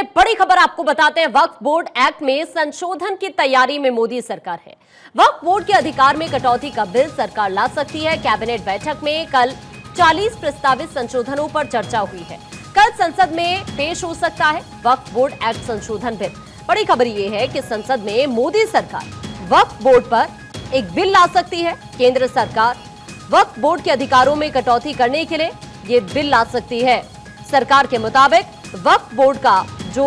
पहले बड़ी खबर आपको बताते हैं। वक्फ बोर्ड एक्ट में संशोधन की तैयारी में मोदी सरकार है। वक्फ बोर्ड के अधिकार में कटौती का बिल सरकार ला सकती है। कैबिनेट बैठक में कल 40 प्रस्तावित संशोधनों पर चर्चा हुई है। कल संसद में पेश हो सकता है वक्फ बोर्ड एक्ट संशोधन बिल। बड़ी खबर यह है कि संसद में मोदी सरकार वक्फ बोर्ड पर एक बिल ला सकती है। केंद्र सरकार वक्फ बोर्ड के अधिकारों में कटौती करने के लिए ये बिल ला सकती है। सरकार के मुताबिक वक्फ बोर्ड का जो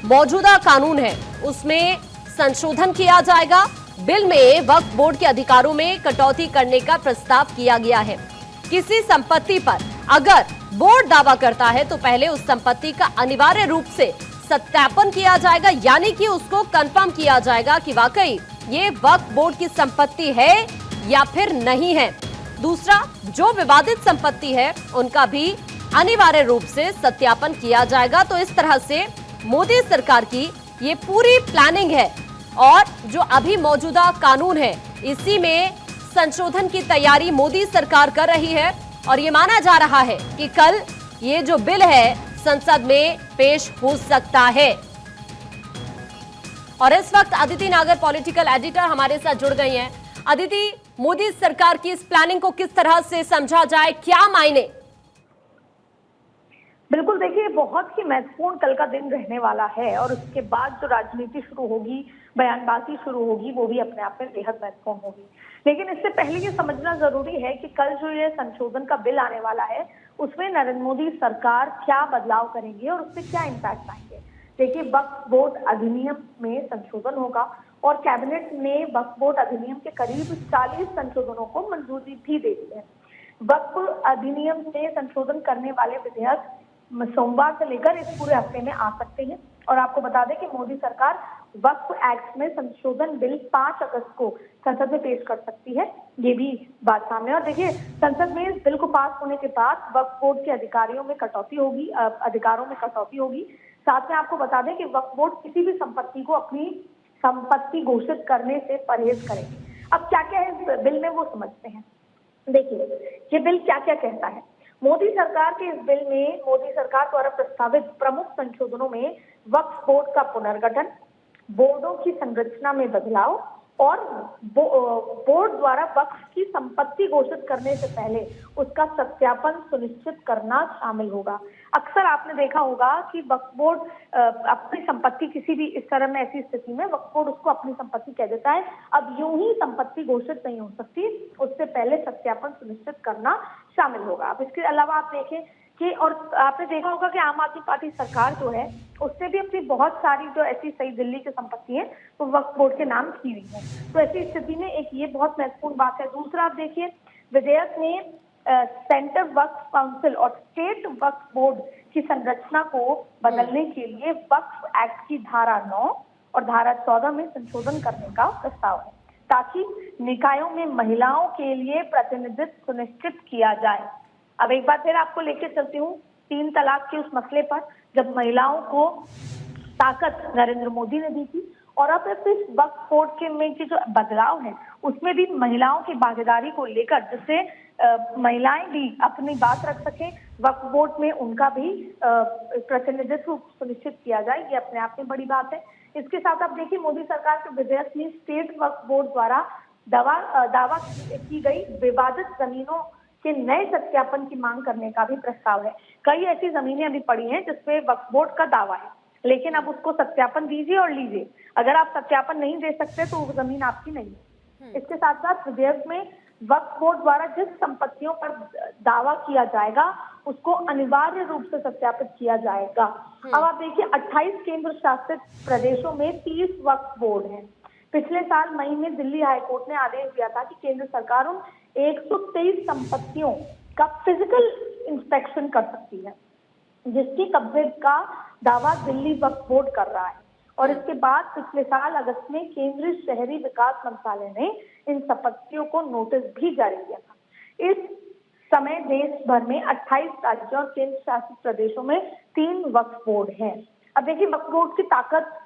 मौजूदा कानून है उसमें संशोधन किया जाएगा। बिल में वक्फ बोर्ड के अधिकारों में कटौती करने का प्रस्ताव किया गया है। किसी संपत्ति पर अगर बोर्ड दावा करता है तो पहले उस संपत्ति का अनिवार्य रूप से सत्यापन किया जाएगा, यानी कि उसको कंफर्म किया जाएगा कि वाकई ये वक्फ बोर्ड की संपत्ति है या फिर नहीं है। दूसरा, जो विवादित संपत्ति है उनका भी अनिवार्य रूप से सत्यापन किया जाएगा। तो इस तरह से मोदी सरकार की ये पूरी प्लानिंग है और जो अभी मौजूदा कानून है इसी में संशोधन की तैयारी मोदी सरकार कर रही है। और ये माना जा रहा है कि कल ये जो बिल है संसद में पेश हो सकता है। और इस वक्त अदिति नागर पॉलिटिकल एडिटर हमारे साथ जुड़ गई हैं। अदिति, मोदी सरकार की इस प्लानिंग को किस तरह से समझा जाए, क्या मायने? बिल्कुल, देखिए बहुत ही महत्वपूर्ण कल का दिन रहने वाला है और उसके बाद जो राजनीति शुरू होगी, बयानबाजी शुरू होगी, वो भी अपने आप में बेहद महत्वपूर्ण होगी। लेकिन इससे पहले ये समझना जरूरी है कि कल जो ये संशोधन का बिल आने वाला है उसमें नरेंद्र मोदी सरकार क्या बदलाव करेंगे और उससे क्या इम्पैक्ट आएंगे। देखिए, वक्फ बोर्ड अधिनियम में संशोधन होगा और कैबिनेट ने वक्फ बोर्ड अधिनियम के करीब 40 संशोधनों को मंजूरी भी दे दी है। वक्फ अधिनियम से संशोधन करने वाले विधेयक सोमवार से लेकर इस पूरे हफ्ते में आ सकते हैं। और आपको बता दें कि मोदी सरकार वक्फ एक्ट में संशोधन बिल 5 अगस्त को संसद में पेश कर सकती है, ये भी बात सामने। और देखिए, संसद में इस बिल को पास होने के बाद वक्फ बोर्ड के अधिकारियों में कटौती होगी, अधिकारों में कटौती होगी। साथ में आपको बता दें कि वक्फ बोर्ड किसी भी संपत्ति को अपनी संपत्ति घोषित करने से परहेज करेगी। अब क्या क्या है इस बिल में वो समझते हैं। देखिए, ये बिल क्या क्या कहता है। मोदी सरकार के इस बिल में मोदी सरकार द्वारा प्रस्तावित प्रमुख संशोधनों में वक्फ बोर्ड का पुनर्गठन, बोर्डों की संरचना में बदलाव और बोर्ड द्वारा वक्फ की संपत्ति घोषित करने से पहले उसका सत्यापन सुनिश्चित करना शामिल होगा। अक्सर आपने देखा होगा कि वक्फ बोर्ड अपनी संपत्ति किसी भी इस तरह में ऐसी स्थिति में वक्फ बोर्ड उसको अपनी संपत्ति कह देता है। अब यूं ही संपत्ति घोषित नहीं हो सकती, उससे पहले सत्यापन सुनिश्चित करना शामिल होगा। अब इसके अलावा आप देखें कि और आपने देखा होगा कि आम आदमी पार्टी सरकार जो है उससे भी अपनी बहुत सारी जो ऐसी सही दिल्ली की संपत्ति है वो वक्फ बोर्ड के नाम की हुई है। तो ऐसी स्थिति में एक ये बहुत महत्वपूर्ण बात है। दूसरा, आप देखिए, विधेयक में सेंटर वक्फ काउंसिल और स्टेट वक्फ बोर्ड की संरचना को बदलने के लिए वक्फ एक्ट की धारा 9 और धारा 14 में संशोधन करने का प्रस्ताव है, ताकि निकायों में महिलाओं के लिए प्रतिनिधित्व सुनिश्चित किया जाए। अब एक बार फिर आपको लेकर चलती हूँ 3 तलाक के उस मसले पर, जब महिलाओं को ताकत नरेंद्र मोदी ने दी थी और अब इस वक्फ बोर्ड के में की जो बदलाव है उसमें भी महिलाओं की भागीदारी को लेकर, जिससे महिलाएं भी अपनी बात रख सकें, वक्फ बोर्ड में उनका भी प्रतिनिधित्व सुनिश्चित किया जाए, ये अपने आप में बड़ी बात है। इसके साथ आप देखिए, मोदी सरकार के विधेयक में स्टेट वक्फ बोर्ड द्वारा दावा की गई विवादित जमीनों के नए सत्यापन की मांग करने का भी प्रस्ताव है। कई ऐसी जमीनें अभी पड़ी हैं जिसपे वक्फ बोर्ड का दावा है, लेकिन अब उसको सत्यापन दीजिए और लीजिए। अगर आप सत्यापन नहीं दे सकते तो वो जमीन आपकी नहीं है। इसके साथ साथ विधेयक में वक्फ बोर्ड द्वारा जिस संपत्तियों पर दावा किया जाएगा उसको अनिवार्य रूप से सत्यापित किया जाएगा। अब आप देखिए, 28 केंद्र शासित प्रदेशों में 30 वक्फ बोर्ड हैं। पिछले साल मई में दिल्ली हाईकोर्ट ने आदेश दिया था कि केंद्र सरकार उन 123 संपत्तियों का फिजिकल इंस्पेक्शन कर सकती है जिसकी कब्जे का दावा दिल्ली वक्फ बोर्ड कर रहा है। और इसके बाद पिछले साल अगस्त में केंद्रीय शहरी विकास मंत्रालय ने इन संपत्तियों को नोटिस भी जारी किया था। इस समय देश भर में 28 राज्यों और केंद्र शासित प्रदेशों में 3 वक्फ बोर्ड हैं। अब देखिए, वक्फ बोर्ड की ताकत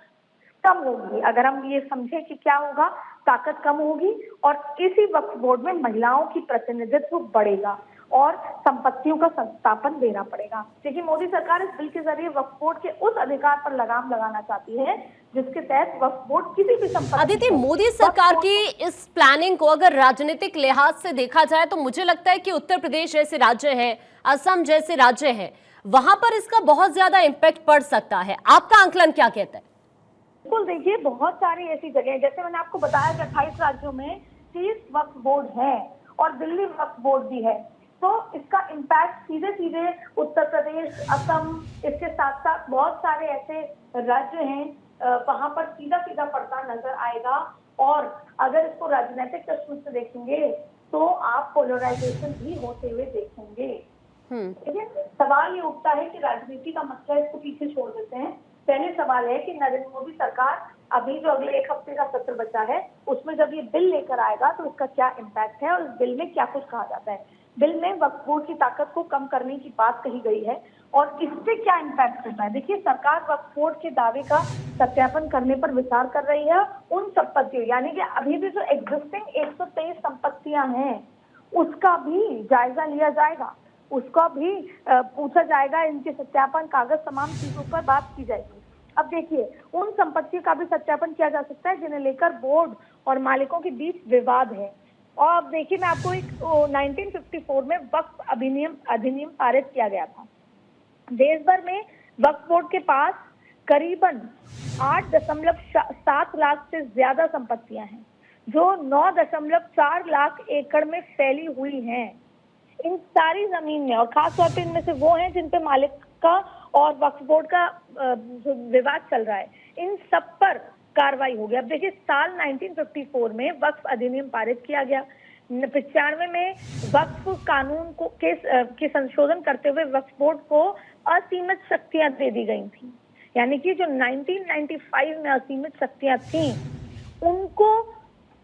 कम होगी। अगर हम ये समझें कि क्या होगा, ताकत कम होगी और इसी वक्फ बोर्ड में महिलाओं की प्रतिनिधित्व बढ़ेगा और संपत्तियों का संस्थापन देना पड़ेगा। देखिए, मोदी सरकार इस बिल के जरिए वक्फ बोर्ड के उस अधिकार पर लगाम लगाना चाहती है जिसके तहत वक्फ बोर्ड किसी भी संपत्ति अदिति, मोदी सरकार की इस प्लानिंग को अगर राजनीतिक लिहाज से देखा जाए तो मुझे लगता है कि उत्तर प्रदेश जैसे राज्य है, असम जैसे राज्य है, वहां पर इसका बहुत ज्यादा इम्पैक्ट पड़ सकता है। आपका आंकलन क्या कहता है? बिल्कुल, देखिए बहुत सारी ऐसी जगह है, जैसे मैंने आपको बताया कि 28 राज्यों में 30 वक्फ बोर्ड है और दिल्ली वक्फ बोर्ड भी है, तो इसका इम्पैक्ट सीधे सीधे उत्तर प्रदेश, असम, इसके साथ साथ बहुत सारे ऐसे राज्य हैं वहां पर सीधा सीधा पड़ता नजर आएगा। और अगर इसको राजनीतिक दृष्टि से देखेंगे तो आप पोलराइजेशन भी होते हुए देखेंगे। लेकिन सवाल ये उठता है कि राजनीति का मसला, इसको पीछे छोड़ देते हैं। पहले सवाल है कि नरेंद्र मोदी सरकार अभी जो अगले एक हफ्ते का सत्र बचा है उसमें जब ये बिल लेकर आएगा तो इसका क्या इम्पैक्ट है और इस बिल में क्या कुछ कहा जाता है। बिल में वक्फ बोर्ड की ताकत को कम करने की बात कही गई है और इससे क्या इम्पैक्ट होता है। देखिए, सरकार वक्फ बोर्ड के दावे का सत्यापन करने पर विचार कर रही है। उन संपत्तियों, यानी कि अभी भी जो एग्जिस्टिंग 123 संपत्तियां हैं उसका भी जायजा लिया जाएगा, उसका भी पूछा जाएगा, इनके सत्यापन, कागज, तमाम चीजों पर बात की जाएगी। अब देखिए, उन संपत्तियों का भी सत्यापन किया जा सकता है जिन्हें लेकर बोर्ड और मालिकों के बीच विवाद है। और अब देखिए, मैं आपको एक 1954 में वक्फ अधिनियम पारित किया गया था। देश भर में वक्फ बोर्ड के पास करीबन 8.7 लाख से ज्यादा संपत्तियां हैं जो 9.4 लाख एकड़ में फैली हुई हैं। इन सारी जमीन में, और खासतौर पे इनमें से वो हैं जिन पे मालिक का और वक्फ बोर्ड का जो विवाद चल रहा है, इन सब पर कार्रवाई होगी। अब देखिए, साल 1954 में वक्फ अधिनियम पारित किया गया। 95 में वक्फ कानून को के संशोधन करते हुए वक्फ बोर्ड को असीमित शक्तियां दे दी गई थी। यानी कि जो 1995 में असीमित शक्तियां थी उनको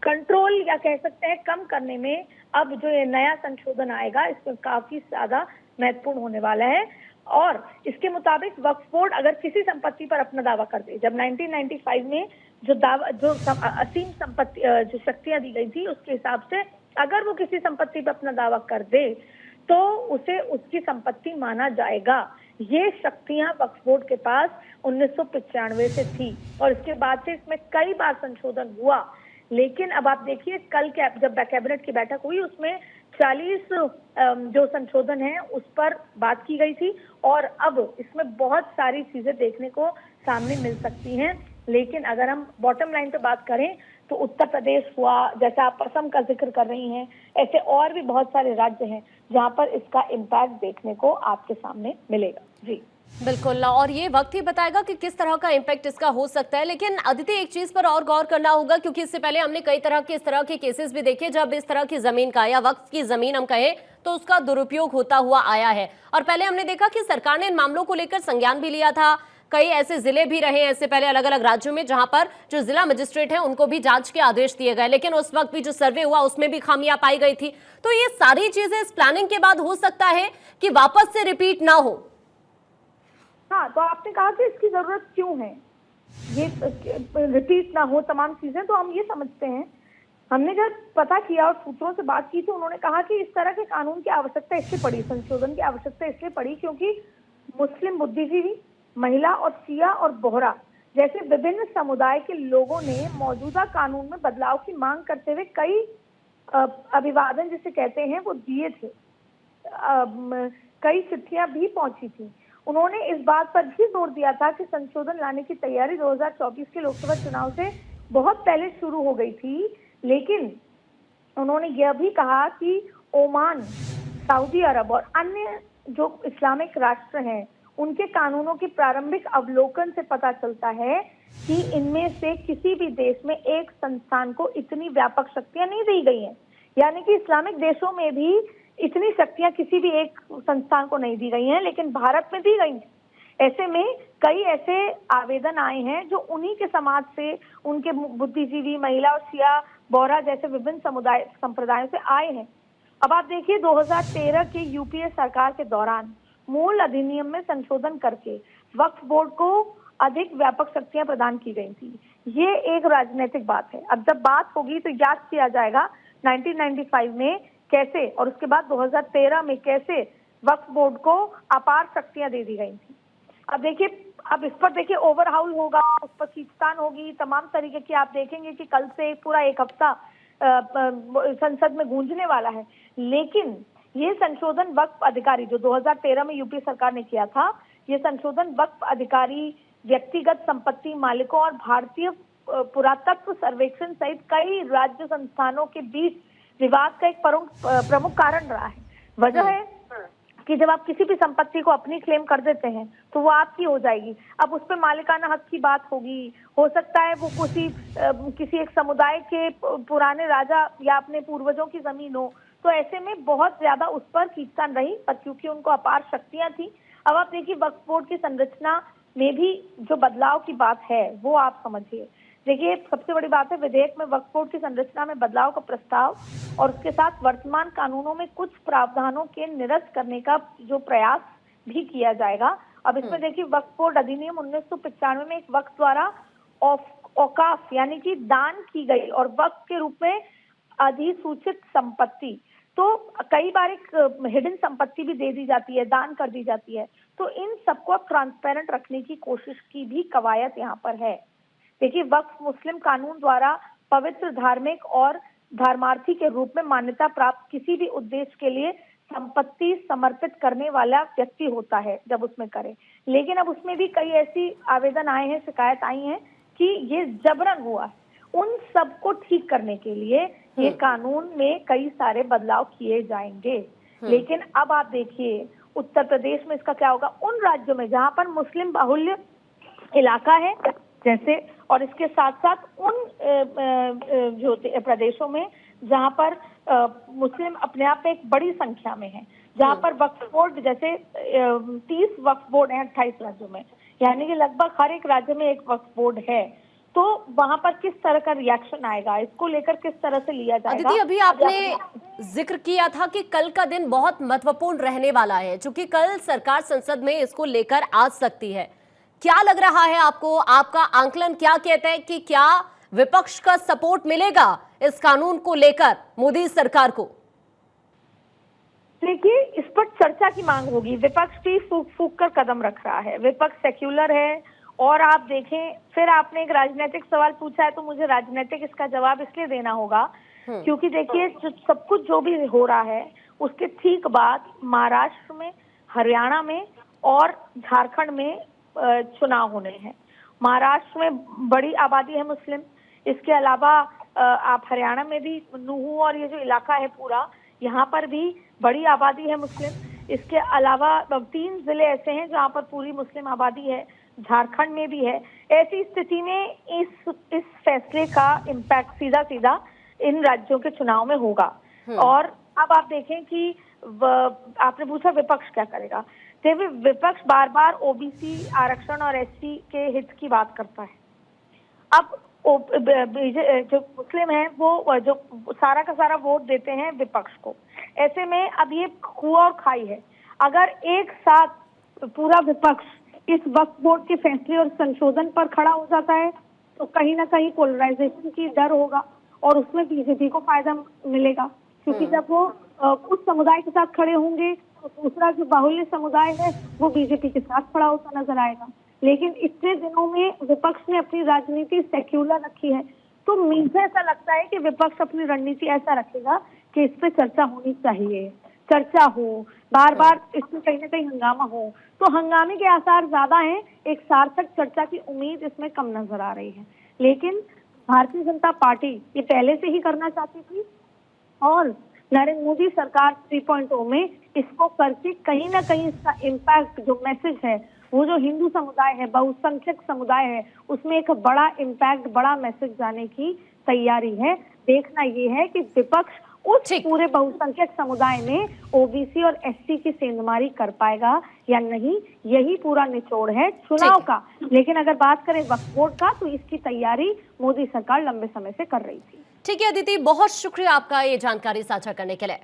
कंट्रोल या कह सकते हैं कम करने में अब जो ये नया संशोधन आएगा इसमें काफी ज्यादा महत्वपूर्ण होने वाला है। और इसके मुताबिक वक्फ बोर्ड अगर किसी संपत्ति पर अपना दावा कर दे, जब 1995 में जो असीम संपत्ति जो शक्तियां दी गई थी उसके हिसाब से अगर वो किसी संपत्ति पर अपना दावा कर दे तो उसे उसकी संपत्ति माना जाएगा। ये शक्तियां वक्फ बोर्ड के पास 1995 से थी और इसके बाद से इसमें कई बार संशोधन हुआ। लेकिन अब आप देखिए, कल जब कैबिनेट की बैठक हुई उसमें 40 जो संशोधन है उस पर बात की गई थी और अब इसमें बहुत सारी चीजें देखने को सामने मिल सकती हैं। लेकिन अगर हम बॉटम लाइन पे बात करें तो उत्तर प्रदेश हुआ, जैसे आप असम का जिक्र कर रही हैं, ऐसे और भी बहुत सारे राज्य हैं जहां पर इसका इम्पैक्ट देखने को आपके सामने मिलेगा। जी बिल्कुल, और ये वक्त ही बताएगा कि किस तरह का इम्पैक्ट इसका हो सकता है। लेकिन अदिति, एक चीज पर और गौर करना होगा क्योंकि इससे पहले हमने कई तरह के इस तरह के केसेस भी देखे जब इस तरह की जमीन का या वक्फ की जमीन हम कहें तो उसका दुरुपयोग होता हुआ आया है। और पहले हमने देखा कि सरकार ने इन मामलों को लेकर संज्ञान भी लिया था। कई ऐसे जिले भी रहे ऐसे पहले अलग अलग राज्यों में जहां पर जो जिला मजिस्ट्रेट हैं उनको भी जांच के आदेश दिए गए, लेकिन उस वक्त भी जो सर्वे हुआ उसमें भी खामियां पाई गई थी। तो ये सारी चीजें इस प्लानिंग के बाद हो सकता है कि वापस से रिपीट ना हो। हाँ, तो आपने कहा कि इसकी जरूरत क्यों है, ये रिपीट ना हो तमाम चीजें, तो हम ये समझते हैं, हमने जब पता किया और सूत्रों से बात की तो उन्होंने कहा कि इस तरह के कानून की आवश्यकता इसलिए पड़ी, संशोधन की आवश्यकता इसलिए पड़ी क्योंकि मुस्लिम बुद्धिजीवी, महिला और शिया और बोहरा जैसे विभिन्न समुदाय के लोगों ने मौजूदा कानून में बदलाव की मांग करते हुए कई अभिवादन जिसे कहते हैं वो दिए थे। कई चिट्ठियां भी पहुंची थी। उन्होंने इस बात पर भी जोर दिया था कि संशोधन लाने की तैयारी 2024 के लोकसभा चुनाव से बहुत पहले शुरू हो गई थी। लेकिन उन्होंने यह भी कहा कि ओमान, सऊदी अरब और अन्य जो इस्लामिक राष्ट्र हैं उनके कानूनों की प्रारंभिक अवलोकन से पता चलता है कि इनमें से किसी भी देश में एक संस्थान को इतनी व्यापक शक्तियां नहीं दी गई हैं। यानी कि इस्लामिक देशों में भी इतनी शक्तियां किसी भी एक संस्थान को नहीं दी गई हैं, लेकिन भारत में दी गई हैं। ऐसे में कई ऐसे आवेदन आए हैं जो उन्हीं के समाज से, उनके बुद्धिजीवी, महिला और शिया, बोहरा जैसे विभिन्न संप्रदायों से आए हैं। अब आप देखिए, 2013 के यूपीए सरकार के दौरान मूल अधिनियम में संशोधन करके वक्फ बोर्ड को अधिक व्यापक शक्तियां प्रदान की गई थी। ये एक राजनीतिक बात है। अब जब बात होगी तो याद किया जाएगा 1995 में कैसे, और उसके बाद 2013 में कैसे वक्फ बोर्ड को अपार शक्तियां दे दी गई थी। अब देखिए, अब इस पर देखिए ओवर हाउल होगा, उस पर खींचतान होगी, तमाम तरीके की, आप देखेंगे कि कल से पूरा एक हफ्ता संसद में गूंजने वाला है। लेकिन ये संशोधन वक्फ अधिकारी जो 2013 में यूपी सरकार ने किया था, ये संशोधन वक्फ अधिकारी, व्यक्तिगत संपत्ति मालिकों और भारतीय पुरातत्व सर्वेक्षण सहित कई राज्य संस्थानों के बीच विवाद का एक प्रमुख कारण रहा है। वजह है कि जब आप किसी भी संपत्ति को अपनी क्लेम कर देते हैं तो वो आपकी हो जाएगी। अब उस पर मालिकाना हक की बात होगी, हो सकता है वो किसी एक समुदाय के पुराने राजा या अपने पूर्वजों की जमीन हो, तो ऐसे में बहुत ज्यादा उस पर खींचतान रही, पर क्योंकि उनको अपार शक्तियां थी। अब आप देखिए, वक्फ बोर्ड की संरचना में भी जो बदलाव की बात है वो आप समझिए। देखिए, सबसे बड़ी बात है, विधेयक में वक्फ बोर्ड की संरचना में बदलाव का प्रस्ताव और उसके साथ वर्तमान कानूनों में कुछ प्रावधानों के निरस्त करने का जो प्रयास भी किया जाएगा। अब इसमें देखिए, वक्फ बोर्ड अधिनियम 1995 में एक वक्फ द्वारा औकाफ यानी कि दान की गई और वक्फ के रूप में अधिसूचित संपत्ति, तो कई बार एक हिडन संपत्ति भी दे दी जाती है, दान कर दी जाती है, तो इन सबको ट्रांसपेरेंट रखने की कोशिश की भी कवायद यहाँ पर है। देखिए, वक्फ मुस्लिम कानून द्वारा पवित्र, धार्मिक और धर्मार्थी के रूप में मान्यता प्राप्त किसी भी उद्देश्य के लिए संपत्ति समर्पित करने वाला व्यक्ति होता है जब उसमें करे। लेकिन अब उसमें भी कई ऐसी आवेदन आए हैं, शिकायत आई है कि ये जबरन हुआ है। उन सबको ठीक करने के लिए ये कानून में कई सारे बदलाव किए जाएंगे। लेकिन अब आप देखिए, उत्तर प्रदेश में इसका क्या होगा। उन राज्यों में जहां पर मुस्लिम बाहुल्य इलाका है जैसे, और इसके साथ साथ उन जो प्रदेशों में जहां पर मुस्लिम अपने आप में एक बड़ी संख्या में है, जहां पर वक्फ बोर्ड जैसे 30 वक्फ बोर्ड हैं 28 राज्यों में, यानी कि लगभग हर एक राज्य में एक वक्फ बोर्ड है, तो वहां पर किस तरह का रिएक्शन आएगा, इसको लेकर किस तरह से लिया जाएगा। अदिति, अभी आपने जिक्र किया था कि कल का दिन बहुत महत्वपूर्ण रहने वाला है, क्योंकि कल सरकार संसद में इसको लेकर आ सकती है। क्या लग रहा है आपको, आपका आंकलन क्या कहता है कि क्या विपक्ष का सपोर्ट मिलेगा इस कानून को लेकर मोदी सरकार को? देखिए, इस पर चर्चा की मांग होगी। विपक्ष भी फूक फूक कर कदम रख रहा है, विपक्ष सेक्युलर है। और आप देखें, फिर आपने एक राजनीतिक सवाल पूछा है, तो मुझे राजनीतिक इसका जवाब इसलिए देना होगा क्योंकि देखिए, सब कुछ जो भी हो रहा है उसके ठीक बाद महाराष्ट्र में, हरियाणा में और झारखंड में चुनाव होने हैं। महाराष्ट्र में बड़ी आबादी है मुस्लिम, इसके अलावा आप हरियाणा में भी नूहू और ये जो इलाका है पूरा, यहाँ पर भी बड़ी आबादी है मुस्लिम। इसके अलावा 3 जिले ऐसे हैं जहाँ पर पूरी मुस्लिम आबादी है, झारखंड में भी है। ऐसी स्थिति में इस फैसले का इम्पैक्ट सीधा सीधा इन राज्यों के चुनाव में होगा। और अब आप देखें कि आपने पूछा विपक्ष क्या करेगा। देखिए, विपक्ष बार बार ओबीसी आरक्षण और एससी के हित की बात करता है। अब जो मुस्लिम है वो जो सारा का सारा वोट देते हैं विपक्ष को। ऐसे में अब ये कुआं और खाई है। अगर एक साथ पूरा विपक्ष इस वक्फ बोर्ड के फैसले और संशोधन पर खड़ा हो जाता है तो कहीं ना कहीं पोलराइजेशन की डर होगा और उसमें बीजेपी को फायदा मिलेगा, क्योंकि जब वो कुछ समुदाय के साथ खड़े होंगे तो दूसरा जो बाहुल्य समुदाय है वो बीजेपी के साथ खड़ा होता नजर आएगा। लेकिन इतने दिनों में विपक्ष ने अपनी राजनीति सेक्युलर रखी है, तो मुझे ऐसा लगता है कि विपक्ष अपनी रणनीति ऐसा रखेगा कि इस पे चर्चा होनी चाहिए, चर्चा हो, बार बार इसमें कहीं ना कहीं हंगामा हो। तो हंगामे के आसार ज्यादा हैं, एक सार्थक चर्चा की उम्मीद इसमें कम नजर आ रही है। लेकिन भारतीय जनता पार्टी ये पहले से ही करना चाहती थी और नरेंद्र मोदी सरकार 3.0 में इसको करके कहीं ना कहीं इसका इम्पैक्ट, जो मैसेज है, वो जो हिंदू समुदाय है, बहुसंख्यक समुदाय है, उसमें एक बड़ा इम्पैक्ट, बड़ा मैसेज जाने की तैयारी है। देखना ये है कि विपक्ष उस पूरे बहुसंख्यक समुदाय में ओबीसी और एससी की सेंधमारी कर पाएगा या नहीं, यही पूरा निचोड़ है चुनाव का। लेकिन अगर बात करें वक्फ बोर्ड का, तो इसकी तैयारी मोदी सरकार लंबे समय से कर रही थी। ठीक है अदिति, बहुत शुक्रिया आपका ये जानकारी साझा करने के लिए।